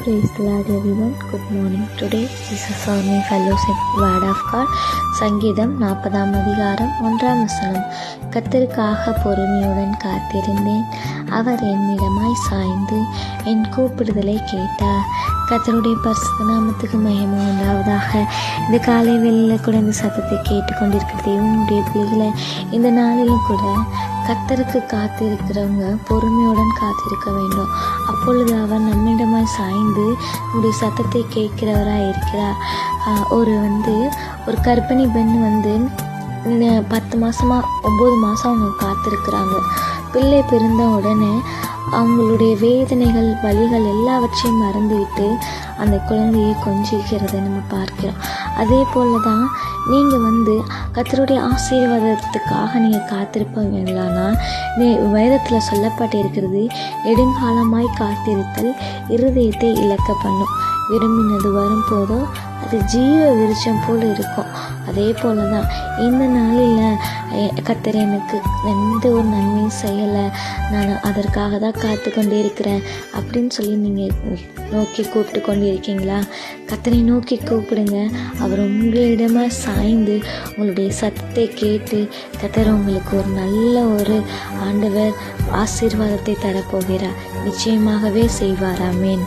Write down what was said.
Praise the Lord everyone. Good morning. Today Jesus saw me fellowship word of God. சங்கீதம் 40ஆம் அதிகாரம் 1ஆம் வசனம். கர்த்தருக்காக பொறுமையுடன் காத்திருந்தேன். அவர் என்னிடமாய் சாய்ந்து என் கூப்பிடுதலை கேட்டார். கர்த்தருடைய பரிசுத்த நாமத்துக்கு மகிமை உண்டாவதாக. இந்த காலை வேளையில் கூட இந்த சத்தத்தை கேட்டுக்கொண்டிருக்கிற தேவனுடைய பிள்ளைகளை, இந்த நாளிலும் கூட கர்த்தருக்கு காத்திருக்கிறவங்க பொறுமையுடன் காத்திருக்க வேண்டும். அப்பொழுது அவர் நம்மிடமாய் சாய்ந்து நம்முடைய சத்தத்தை கேட்கிறவராக இருக்கிறார். ஒரு கர்ப்பிணி பெண் 10 மாதமாக 9 மாதம் அவங்க காத்திருக்கிறாங்க. பிள்ளை பிறந்த உடனே அவங்களுடைய வேதனைகள் வலிகள் எல்லாவற்றையும் மறந்துவிட்டு அந்த குழந்தையை கொஞ்சிக்கிறதை நம்ம பார்க்கிறோம். அதே போல தான் நீங்கள் கர்த்தருடைய ஆசீர்வாதத்துக்காக நீங்கள் காத்திருப்பீங்களானா, வேதத்தில் சொல்லப்பட்டு இருக்கிறது, நெடுங்காலமாய் காத்திருத்தல் இருதயத்தை இழக்க பண்ணும். விரும்பினது வரும் போதோ அது ஜீவ விருட்சம் போல் இருக்கும். அதே போல தான் இந்த நாளில் கர்த்தர் எனக்கு எந்த ஒரு நன்மையும் செய்யலை, நான் அதற்காக தான் காத்து கொண்டே இருக்கிறேன் அப்படின்னு சொல்லி நீங்கள் நோக்கி கூப்பிட்டு கொண்டு இருக்கீங்களா? கர்த்தரை நோக்கி கூப்பிடுங்க. அவர் உங்களிடமாக சாய்ந்து உங்களுடைய சத்தத்தை கேட்டு கர்த்தர் உங்களுக்கு ஒரு நல்ல ஒரு ஆண்டவர் ஆசீர்வாதத்தை தரப்போகிறார். நிச்சயமாகவே செய்வார். ஆமென்.